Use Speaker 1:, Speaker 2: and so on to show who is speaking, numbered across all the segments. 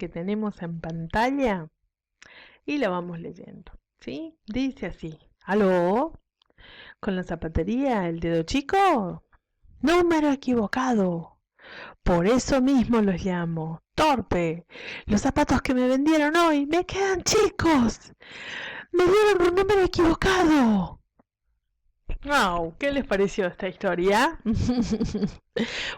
Speaker 1: que tenemos en pantalla y la vamos leyendo, ¿sí? Dice así: ¿aló? ¿Con la zapatería, el dedo chico? Número equivocado. Por eso mismo los llamo. Torpe. Los zapatos que me vendieron hoy me quedan chicos. Me dieron un número equivocado. Wow, ¿qué les pareció esta historia?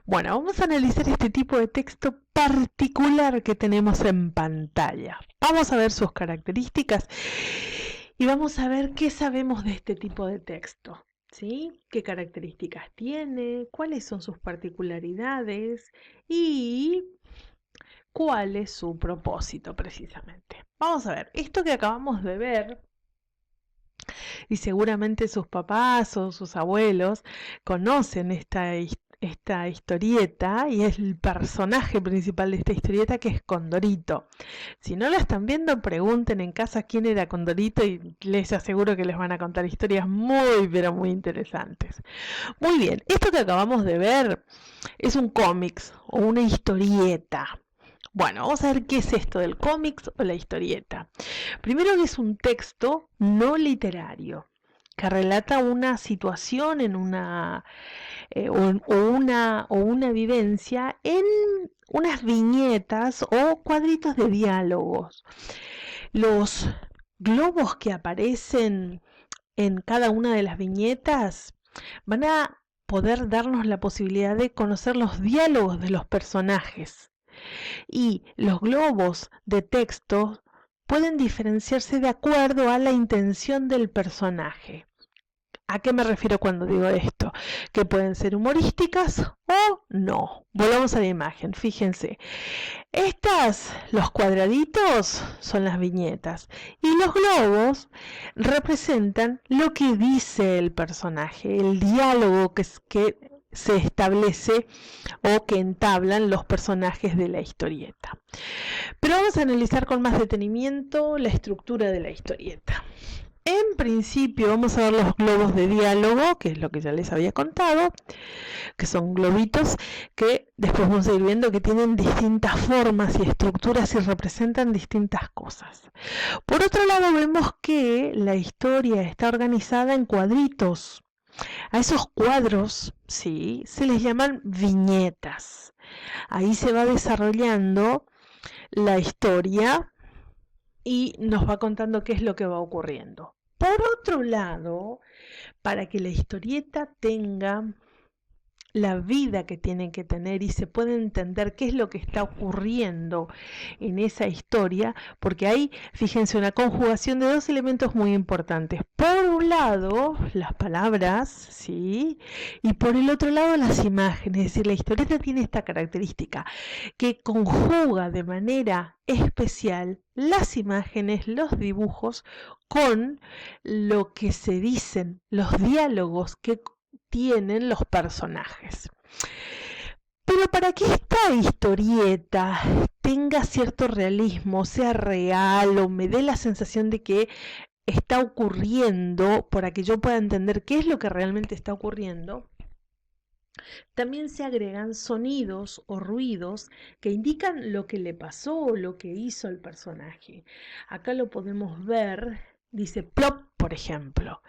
Speaker 1: Bueno, vamos a analizar este tipo de texto particular que tenemos en pantalla. Vamos a ver sus características y vamos a ver qué sabemos de este tipo de texto, ¿sí? ¿Qué características tiene? ¿Cuáles son sus particularidades? Y ¿cuál es su propósito precisamente? Vamos a ver, esto que acabamos de ver, y seguramente sus papás o sus abuelos conocen esta historieta, y es el personaje principal de esta historieta, que es Condorito. Si no la están viendo, pregunten en casa quién era Condorito y les aseguro que les van a contar historias muy, pero muy interesantes. Muy bien, esto que acabamos de ver es un cómics o una historieta. Bueno, vamos a ver qué es esto del cómics o la historieta. Primero, que es un texto no literario que relata una situación en una vivencia en unas viñetas o cuadritos de diálogos. Los globos que aparecen en cada una de las viñetas van a poder darnos la posibilidad de conocer los diálogos de los personajes. Y los globos de texto pueden diferenciarse de acuerdo a la intención del personaje. ¿A qué me refiero cuando digo esto? Que pueden ser humorísticas o no. Volvamos a la imagen, fíjense. Los cuadraditos son las viñetas y los globos representan lo que dice el personaje, el diálogo que se establece o que entablan los personajes de la historieta. Pero vamos a analizar con más detenimiento la estructura de la historieta. En principio vamos a ver los globos de diálogo, que es lo que ya les había contado, que son globitos que después vamos a ir viendo que tienen distintas formas y estructuras y representan distintas cosas. Por otro lado, vemos que la historia está organizada en cuadritos. A esos cuadros, sí, se les llaman viñetas. Ahí se va desarrollando la historia y nos va contando qué es lo que va ocurriendo. Por otro lado, para que la historieta tenga la vida que tiene que tener y se puede entender qué es lo que está ocurriendo en esa historia, porque hay, fíjense, una conjugación de dos elementos muy importantes. Por un lado, las palabras, ¿sí? Y por el otro lado, las imágenes. Es decir, la historieta tiene esta característica, que conjuga de manera especial las imágenes, los dibujos, con lo que se dicen, los diálogos que tienen los personajes. Pero para que esta historieta tenga cierto realismo, sea real o me dé la sensación de que está ocurriendo, para que yo pueda entender qué es lo que realmente está ocurriendo, también se agregan sonidos o ruidos que indican lo que le pasó o lo que hizo el personaje. Acá lo podemos ver, dice plop, por ejemplo.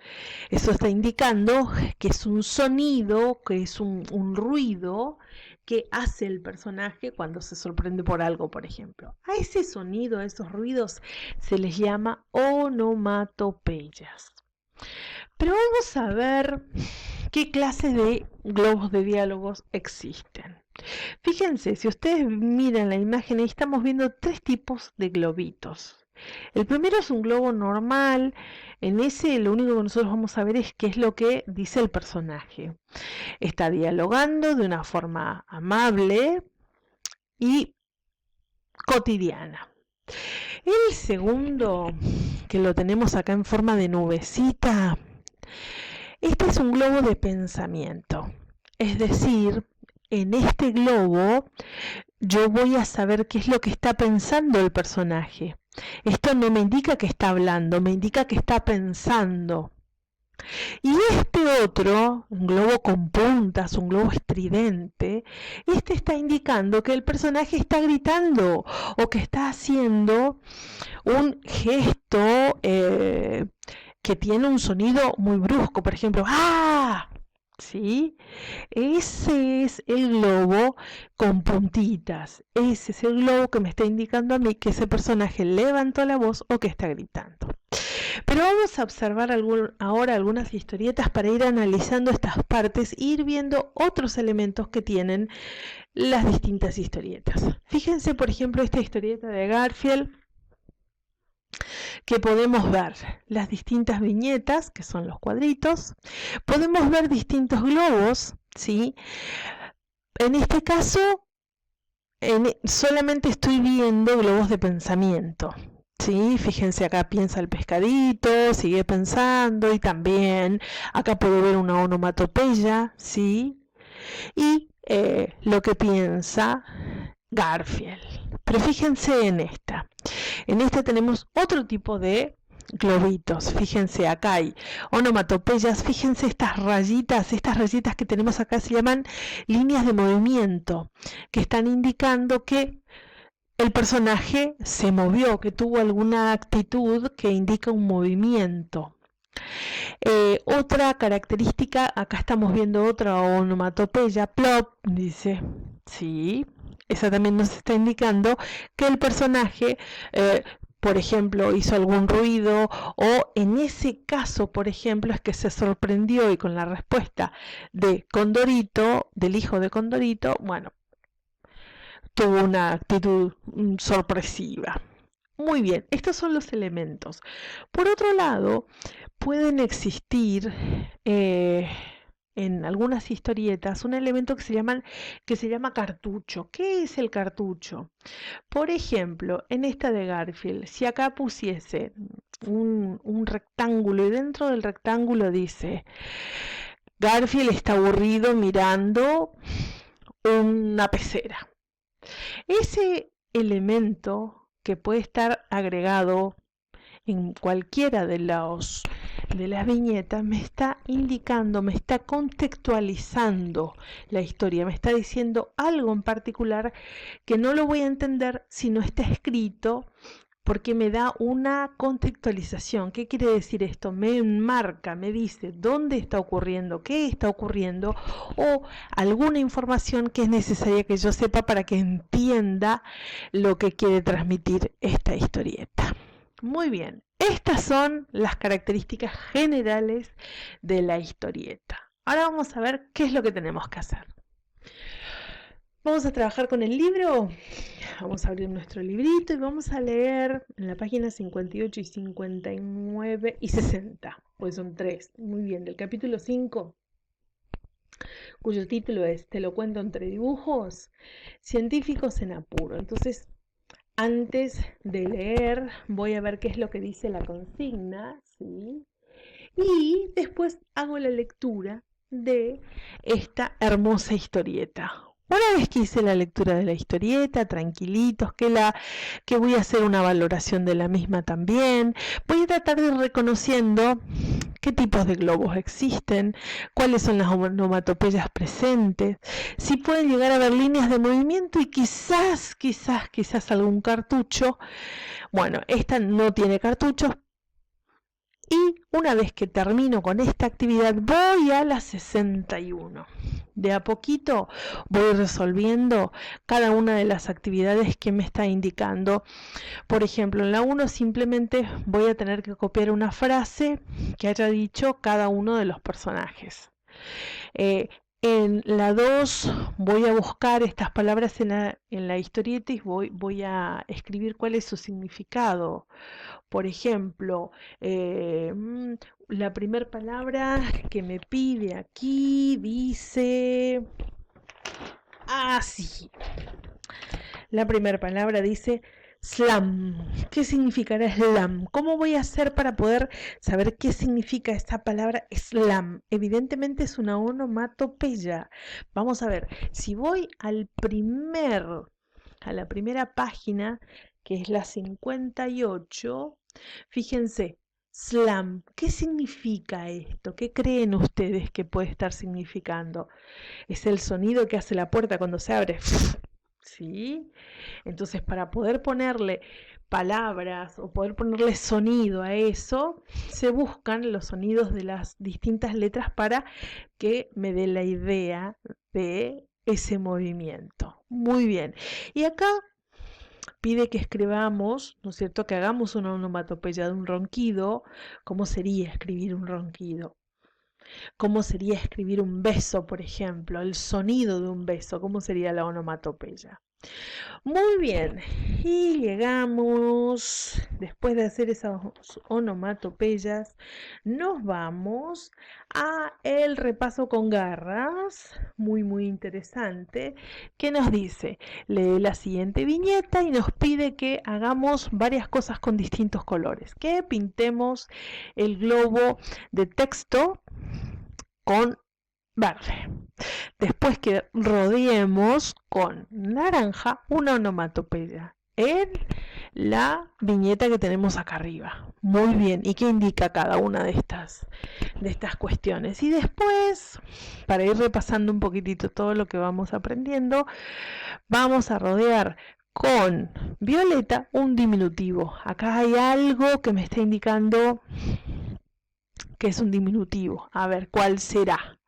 Speaker 1: Eso está indicando que es un sonido, que es un ruido que hace el personaje cuando se sorprende por algo, por ejemplo. A ese sonido, a esos ruidos, se les llama onomatopeyas. Pero vamos a ver qué clase de globos de diálogos existen. Fíjense, si ustedes miran la imagen, ahí estamos viendo tres tipos de globitos. El primero es un globo normal. En ese lo único que nosotros vamos a ver es qué es lo que dice el personaje. Está dialogando de una forma amable y cotidiana. El segundo, que lo tenemos acá en forma de nubecita, este es un globo de pensamiento. Es decir, en este globo yo voy a saber qué es lo que está pensando el personaje. Esto no me indica que está hablando, me indica que está pensando. Y este otro, un globo con puntas, un globo estridente, este está indicando que el personaje está gritando o que está haciendo un gesto que tiene un sonido muy brusco, por ejemplo, ¡ah! ¿Sí? Ese es el globo con puntitas. Ese es el globo que me está indicando a mí que ese personaje levantó la voz o que está gritando. Pero vamos a observar ahora algunas historietas para ir analizando estas partes e ir viendo otros elementos que tienen las distintas historietas. Fíjense, por ejemplo, esta historieta de Garfield, que podemos ver las distintas viñetas, que son los cuadritos. Podemos ver distintos globos, ¿sí? En este caso, solamente estoy viendo globos de pensamiento. Sí, fíjense, acá piensa el pescadito, sigue pensando, y también acá puedo ver una onomatopeya, ¿sí? Y lo que piensa Garfield. Pero fíjense en esta. En esta tenemos otro tipo de globitos. Fíjense, acá hay onomatopeyas. Fíjense estas rayitas que tenemos acá se llaman líneas de movimiento, que están indicando que el personaje se movió, que tuvo alguna actitud que indica un movimiento. Otra característica, acá estamos viendo otra onomatopeya, plop, dice, sí, esa también nos está indicando que el personaje, por ejemplo, hizo algún ruido, o en ese caso, por ejemplo, es que se sorprendió y con la respuesta de Condorito, del hijo de Condorito, bueno, tuvo una actitud sorpresiva. Muy bien, estos son los elementos. Por otro lado, pueden existir en algunas historietas un elemento que se llama cartucho. ¿Qué es el cartucho? Por ejemplo, en esta de Garfield, si acá pusiese un rectángulo y dentro del rectángulo dice Garfield está aburrido mirando una pecera. Ese elemento que puede estar agregado en cualquiera de las viñetas me está indicando, me está contextualizando la historia, me está diciendo algo en particular que no lo voy a entender si no está escrito, porque me da una contextualización. ¿Qué quiere decir esto? Me enmarca, me dice dónde está ocurriendo, qué está ocurriendo, o alguna información que es necesaria que yo sepa para que entienda lo que quiere transmitir esta historieta. Muy bien, estas son las características generales de la historieta. Ahora vamos a ver qué es lo que tenemos que hacer. Vamos a trabajar con el libro. Vamos a abrir nuestro librito y vamos a leer en la página 58 y 59 y 60, pues son 3. Muy bien, del capítulo 5, cuyo título es Te lo cuento entre dibujos, científicos en apuro. Entonces, antes de leer, voy a ver qué es lo que dice la consigna, ¿sí? Y después hago la lectura de esta hermosa historieta. Una vez que hice la lectura de la historieta, tranquilitos, que voy a hacer una valoración de la misma también, voy a tratar de ir reconociendo qué tipos de globos existen, cuáles son las onomatopeyas presentes, si pueden llegar a haber líneas de movimiento y quizás algún cartucho. Bueno, esta no tiene cartuchos. Y una vez que termino con esta actividad, voy a la 61. De a poquito voy resolviendo cada una de las actividades que me está indicando. Por ejemplo, en la 1 simplemente voy a tener que copiar una frase que haya dicho cada uno de los personajes. En la 2 voy a buscar estas palabras en la historieta y voy a escribir cuál es su significado. Por ejemplo, la primera palabra que me pide aquí dice así. La primera palabra dice slam. ¿Qué significará slam? ¿Cómo voy a hacer para poder saber qué significa esta palabra slam? Evidentemente es una onomatopeya. Vamos a ver, si voy a la primera página, que es la 58, fíjense, Slam. ¿Qué significa esto? ¿Qué creen ustedes que puede estar significando? Es el sonido que hace la puerta cuando se abre. ¿Sí? Entonces, para poder ponerle palabras o poder ponerle sonido a eso, se buscan los sonidos de las distintas letras para que me dé la idea de ese movimiento. Muy bien. Y acá pide que escribamos, ¿no es cierto?, que hagamos una onomatopeya de un ronquido. ¿Cómo sería escribir un ronquido? ¿Cómo sería escribir un beso, por ejemplo? El sonido de un beso, ¿cómo sería la onomatopeya? Muy bien, y llegamos, después de hacer esas onomatopeyas, nos vamos a el repaso con garras, muy interesante, que nos dice, lee la siguiente viñeta y nos pide que hagamos varias cosas con distintos colores, que pintemos el globo de texto con verde. Después que rodeemos con naranja una onomatopeya en la viñeta que tenemos acá arriba. Muy bien, ¿y qué indica cada una de estas cuestiones? Y después, para ir repasando un poquitito todo lo que vamos aprendiendo, vamos a rodear con violeta un diminutivo. Acá hay algo que me está indicando que es un diminutivo. A ver, ¿cuál será?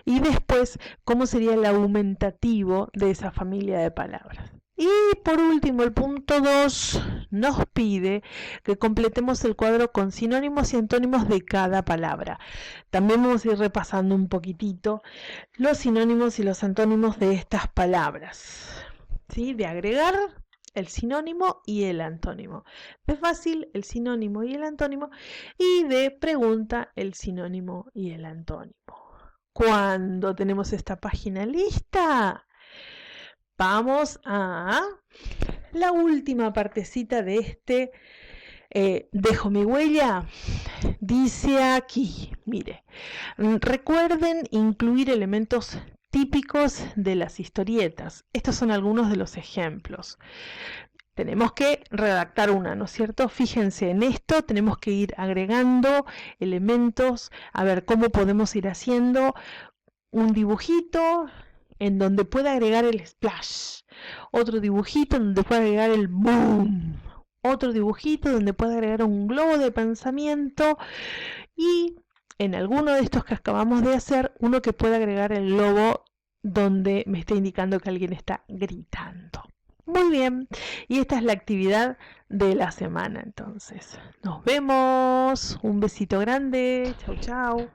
Speaker 1: Y después, ¿cómo sería el aumentativo de esa familia de palabras? Y por último, el punto 2 nos pide que completemos el cuadro con sinónimos y antónimos de cada palabra. También vamos a ir repasando un poquitito los sinónimos y los antónimos de estas palabras. ¿Sí? De agregar el sinónimo y el antónimo. De fácil, el sinónimo y el antónimo. Y de pregunta, el sinónimo y el antónimo. Cuando tenemos esta página lista, vamos a la última partecita de este dejo mi huella. Dice aquí, mire, recuerden incluir elementos típicos de las historietas. Estos son algunos de los ejemplos. Tenemos que redactar una, ¿no es cierto? Fíjense en esto, tenemos que ir agregando elementos, a ver cómo podemos ir haciendo un dibujito en donde pueda agregar el splash, otro dibujito en donde pueda agregar el boom, otro dibujito donde pueda agregar un globo de pensamiento y en alguno de estos que acabamos de hacer, uno que pueda agregar el globo donde me está indicando que alguien está gritando. Muy bien, y esta es la actividad de la semana entonces. Nos vemos, un besito grande, chau chau.